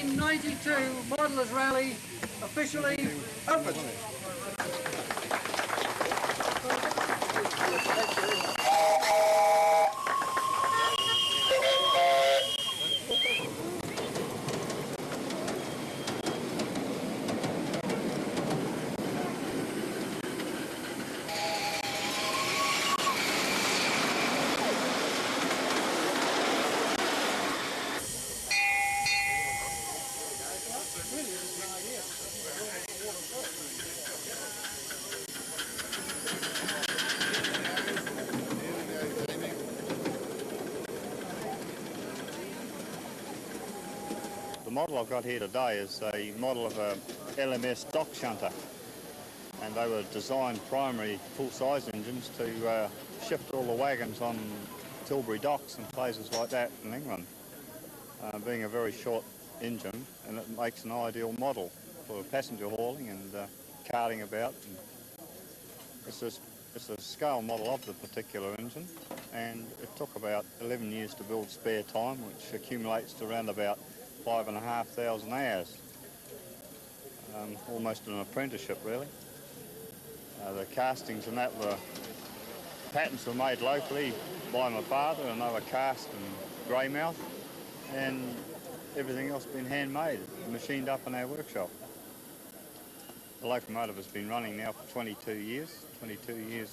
1992 Modelers Rally officially open. The model I've got here today is a model of a LMS Dockhunter, and they were designed primary full-size engines to shift all the wagons on Tilbury docks and places like that in England, being a very short engine, and it makes an ideal model for passenger hauling and carting about. And it's a scale model of the particular engine, and it took about 11 years to build spare time, which accumulates to around about 5,500 hours, almost an apprenticeship really. The castings and that patents were made locally by my father, and they were cast in Greymouth, and everything else been handmade, machined up in our workshop. The locomotive has been running now for 22 years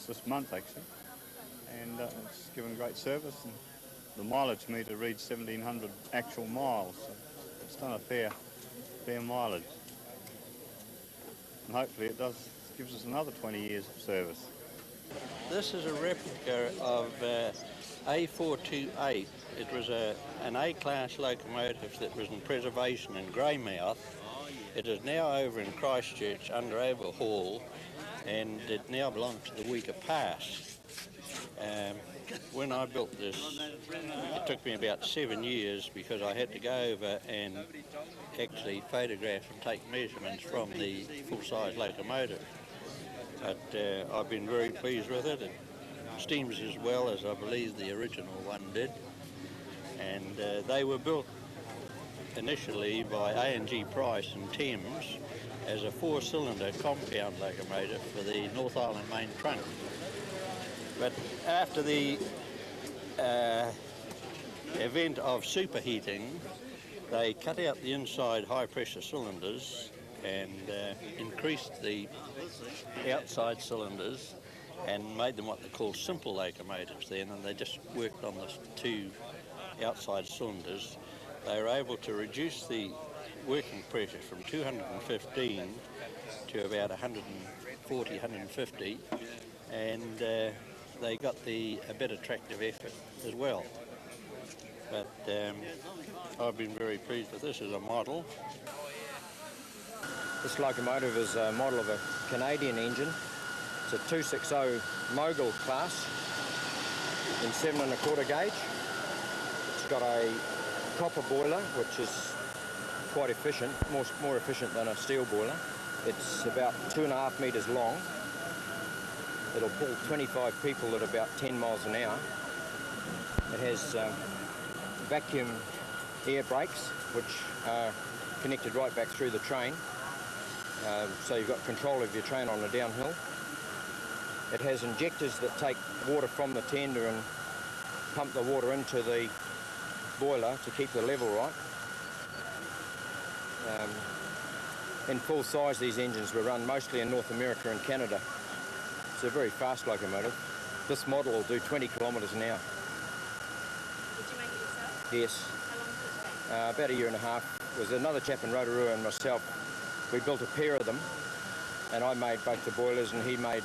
this month actually, and it's given great service, and the mileage meter reads 1,700 actual miles, so it's done a fair mileage, and hopefully it gives us another 20 years of service. This is a replica of A428. It was an A-class locomotive that was in preservation in Greymouth. It is now over in Christchurch under overhaul, and it now belongs to the Weaker Pass. When I built this, it took me about 7 years because I had to go over and actually photograph and take measurements from the full-size locomotive. But I've been very pleased with it. It steams as well as I believe the original one did. And they were built initially by A&G Price and Thames as a 4-cylinder compound locomotive for the North Island main trunk. But after the event of superheating, they cut out the inside high-pressure cylinders and increased the outside cylinders and made them what they call simple locomotives then, and they just worked on the 2 outside cylinders. They were able to reduce the working pressure from 215 to about 140, 150, and they got a better tractive effort as well. But I've been very pleased with this as a model. This locomotive is a model of a Canadian engine. It's a 260 Mogul class in 7 1/4 gauge. It's got a copper boiler, which is quite efficient, more efficient than a steel boiler. It's about 2.5 metres long. It'll pull 25 people at about 10 miles an hour. It has vacuum air brakes, which are connected right back through the train. So you've got control of your train on the downhill. It has injectors that take water from the tender and pump the water into the boiler to keep the level right. In full size, these engines were run mostly in North America and Canada. It's a very fast locomotive. This model will do 20 kilometres an hour. Did you make it yourself? Yes. How long did it take? About 1.5 years. There was another chap in Rotorua and myself. We built a pair of them, and I made both the boilers and he made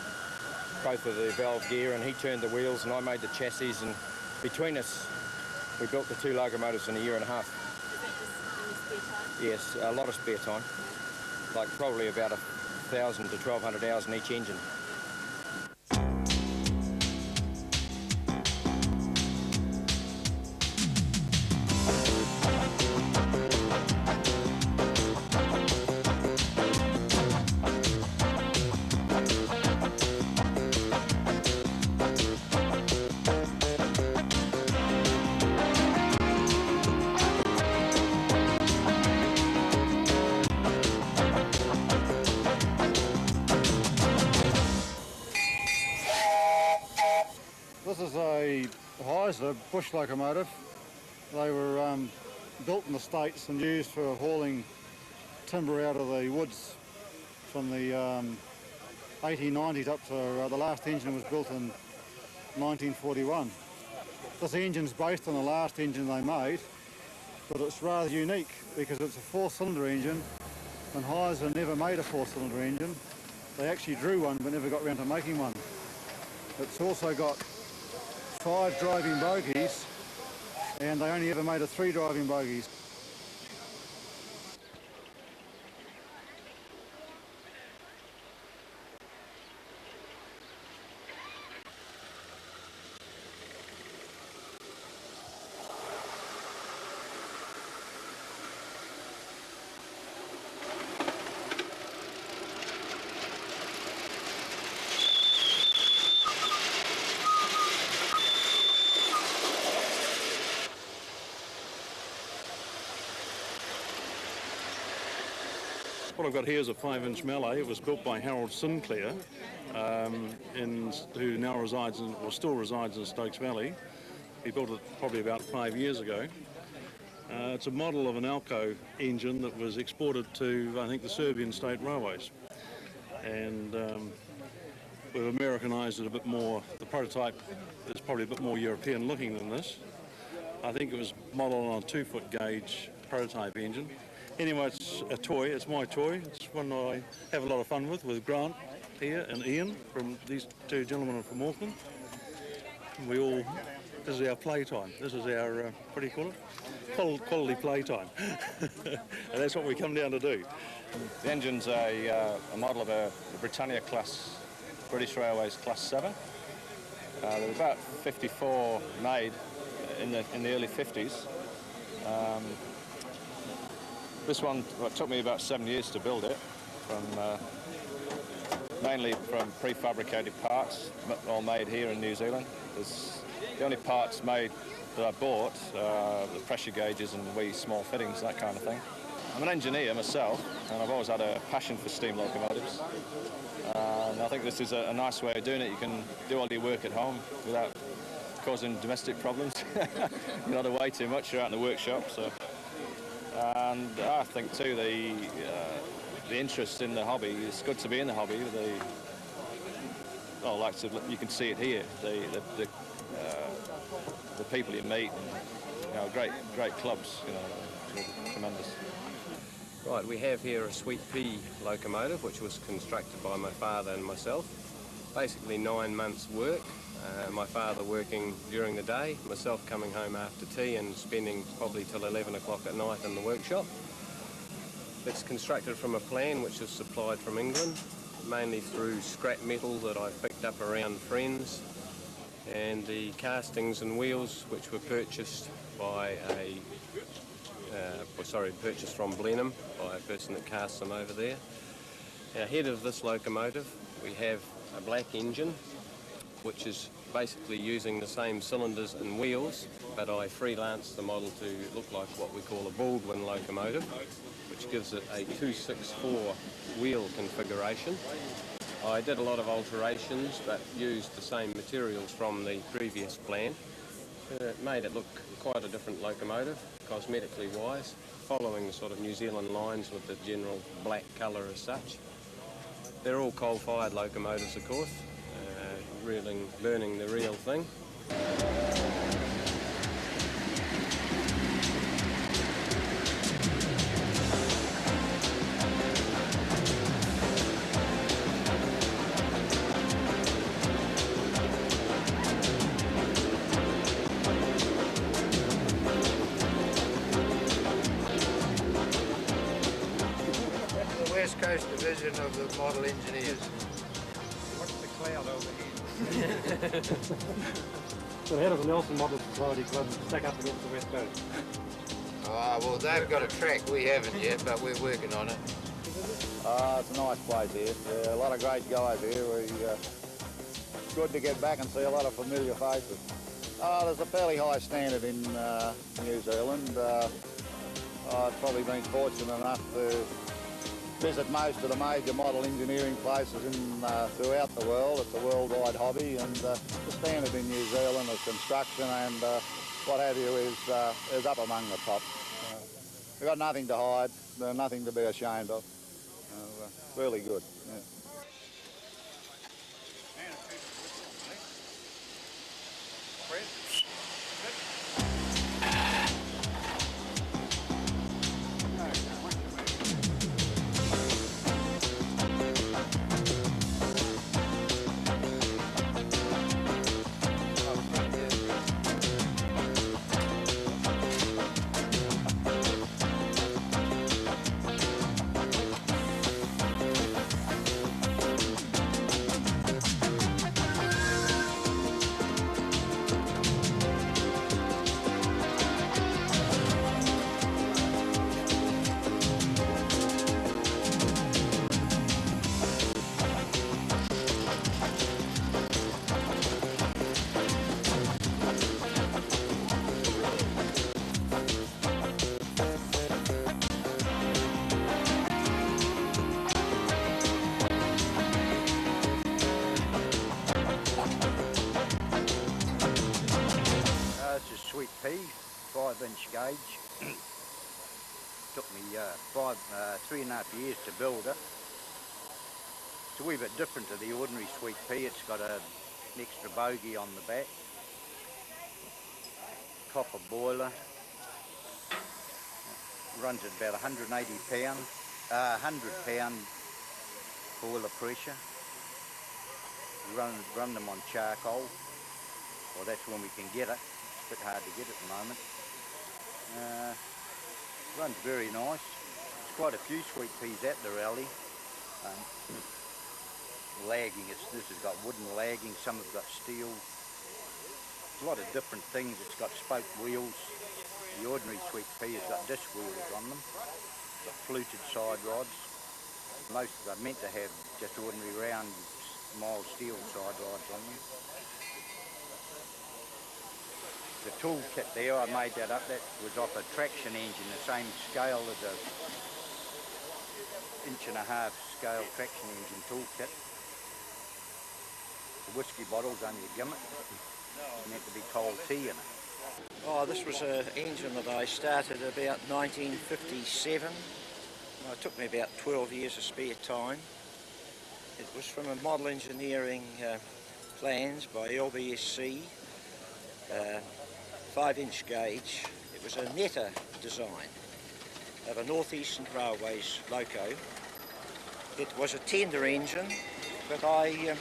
both of the valve gear, and he turned the wheels and I made the chassis, and between us we built the 2 locomotives in 1.5 years. Is that just in your spare time? Yes, a lot of spare time, like probably about 1,000 to 1,200 hours in each engine. Heisler bush locomotive. They were built in the States and used for hauling timber out of the woods from the 1890s up to the last engine was built in 1941. This engine's based on the last engine they made, but it's rather unique because it's a four-cylinder engine, and Heisler never made a four-cylinder engine. They actually drew one but never got around to making one. It's also got 5 driving bogies, and they only ever made a 3 driving bogies. What I've got here is a 5-inch melee. It was built by Harold Sinclair, who now resides in, or still resides in Stokes Valley. He built it probably about 5 years ago. It's a model of an Alco engine that was exported to, I think, the Serbian State Railways. And we've Americanised it a bit more. The prototype is probably a bit more European looking than this. I think it was modelled on a 2-foot gauge prototype engine. Anyway, it's a toy, it's my toy. It's one I have a lot of fun with Grant here and Ian, from these 2 gentlemen from Auckland. This is our playtime. This is our, what do you call it? Quality playtime. And that's what we come down to do. The engine's a model of a Britannia Class, British Railways Class 7. There were about 54 made in the early 50s. This one took me about 7 years to build it, mainly from prefabricated parts, all made here in New Zealand. The only parts made that I bought the pressure gauges and wee small fittings, that kind of thing. I'm an engineer myself, and I've always had a passion for steam locomotives. And I think this is a nice way of doing it. You can do all your work at home without causing domestic problems. You're not away too much, you're out in the workshop. So. And I think too the interest in the hobby, it's good to be in the hobby. You can see it here. The people you meet, and, great clubs, tremendous. Right, we have here a Sweet Pea locomotive, which was constructed by my father and myself. Basically 9 months' work. My father working during the day, myself coming home after tea and spending probably till 11 o'clock at night in the workshop. It's constructed from a plan which is supplied from England, mainly through scrap metal that I picked up around friends, and the castings and wheels which were purchased by purchased from Blenheim by a person that casts them over there. Ahead of this locomotive we have a black engine, which is basically using the same cylinders and wheels, but I freelanced the model to look like what we call a Baldwin locomotive, which gives it a 264 wheel configuration. I did a lot of alterations, but used the same materials from the previous plan. It made it look quite a different locomotive, cosmetically wise, following the sort of New Zealand lines with the general black colour as such. They're all coal-fired locomotives, of course. Burning the real thing. The West Coast Division of the Model Engineers. What's the cloud over here? So how does the Nelson Model Society Club stack up against the West Coast? Well, they've got a track, we haven't yet, but we're working on it. It's a nice place here. A lot of great guys here. It's good to get back and see a lot of familiar faces. There's a fairly high standard in New Zealand. I've probably been fortunate enough to visit most of the major model engineering places throughout the world. It's a worldwide hobby, and the standard in New Zealand of construction and what have you is up among the top. We've got nothing to hide, nothing to be ashamed of. Really good. Yeah. Sweet pea, 5-inch gauge. Took me 3.5 years to build it. It's a wee bit different to the ordinary sweet pea. It's got an extra bogey on the back, copper boiler, runs at about 100 pound boiler pressure. Run them on charcoal. Well, that's when we can get it. It's a bit hard to get at the moment. Runs very nice. There's quite a few sweet peas at the rally. Lagging, this has got wooden lagging, some have got steel. A lot of different things. It's got spoke wheels. The ordinary sweet pea has got disc wheels on them. It's got fluted side rods. Most are meant to have just ordinary round mild steel side rods on them. The tool kit there, I made that up, that was off a traction engine, the same scale as a 1.5-inch scale traction engine tool kit. The whiskey bottle's only a gimmick. It's meant to be cold tea in it. Oh, this was an engine that I started about 1957. It took me about 12 years of spare time. It was from a model engineering plans by LBSC. 5-inch gauge. It was a Netta design of a North Eastern Railways loco. It was a tender engine, but I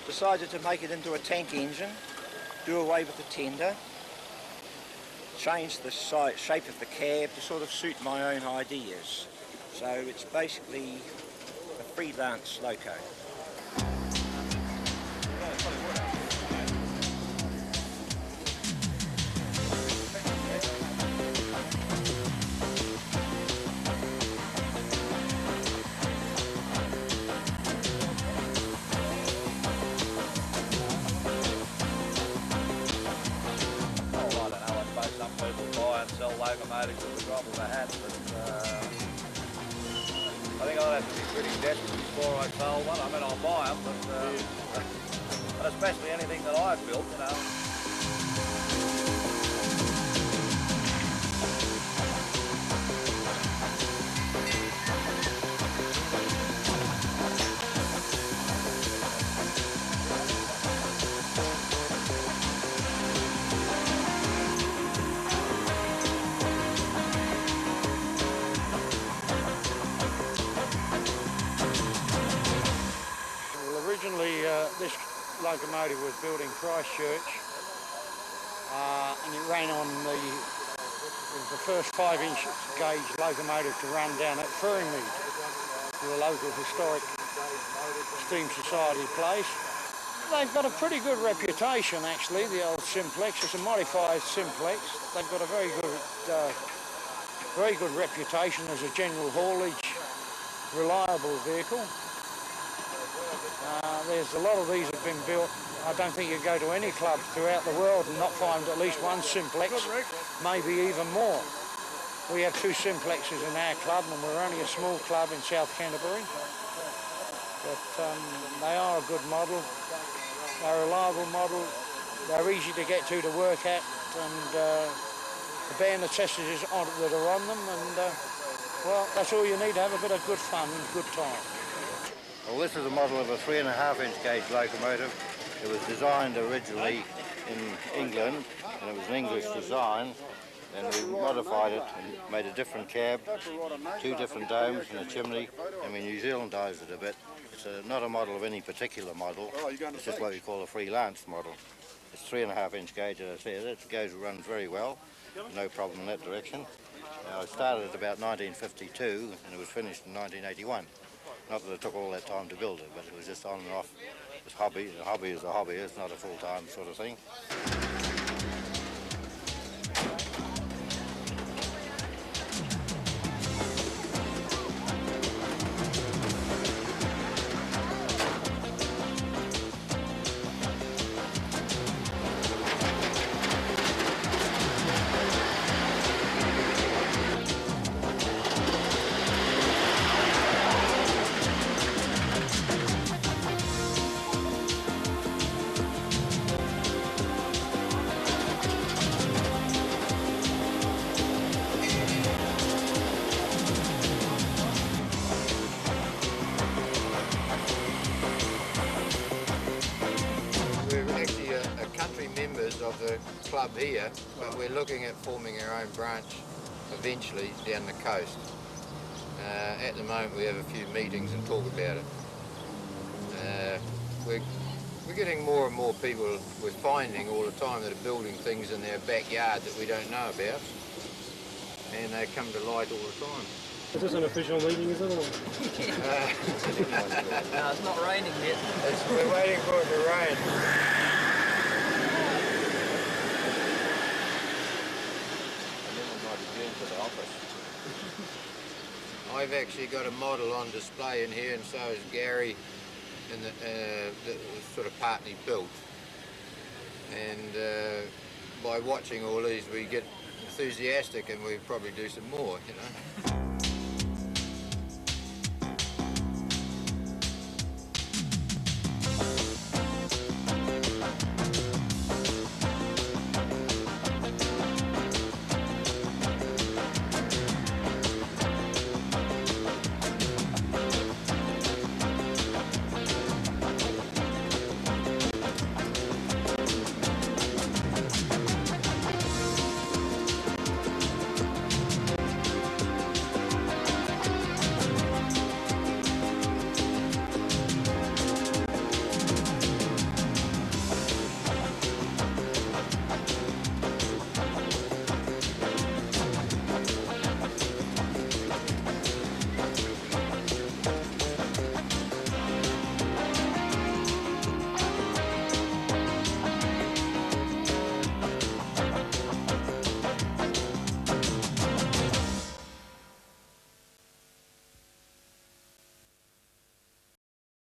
decided to make it into a tank engine, do away with the tender, change the shape of the cab to sort of suit my own ideas. So it's basically a freelance loco. Locomotives at the drop of a hat, but I think I'd have to be pretty desperate before I sold one. I mean, I'll buy them, but especially anything that I've built, you know. This locomotive was built in Christchurch, and it ran on it was the first 5-inch gauge locomotive to run down at Ferrymead, the local historic steam society place. They've got a pretty good reputation, actually, the old Simplex. It's a modified Simplex. They've got a very good reputation as a general haulage, reliable vehicle. There's a lot of these have been built. I don't think you go to any club throughout the world and not find at least one Simplex, maybe even more. We have 2 Simplexes in our club, and we're only a small club in South Canterbury. But they are a good model. They're a reliable model. They're easy to get to work at, and the bare necessities that are on them. And well, that's all you need to have a bit of good fun and good time. Well, this is a model of a 3.5-inch gauge locomotive. It was designed originally in England, and it was an English design. Then we modified it and made a different cab, 2 different domes and a chimney, and we New Zealandised it a bit. It's not a model of any particular model. It's just what we call a freelance model. It's 3.5-inch gauge, as I said. It runs very well, no problem in that direction. I started at about 1952 and it was finished in 1981. Not that it took all that time to build it, but it was just on and off. It's hobby. A hobby is a hobby. It's not a full-time sort of thing. Of the club here, but we're looking at forming our own branch eventually down the coast. At the moment we have a few meetings and talk about it. We're getting more and more people we're finding all the time that are building things in their backyard that we don't know about, and they come to light all the time. Is this an official meeting, is it? No, it's not raining yet. We're waiting for it to rain. I've actually got a model on display in here, and so is Gary, and that was sort of partly built. And by watching all these, we get enthusiastic, and we probably do some more, you know.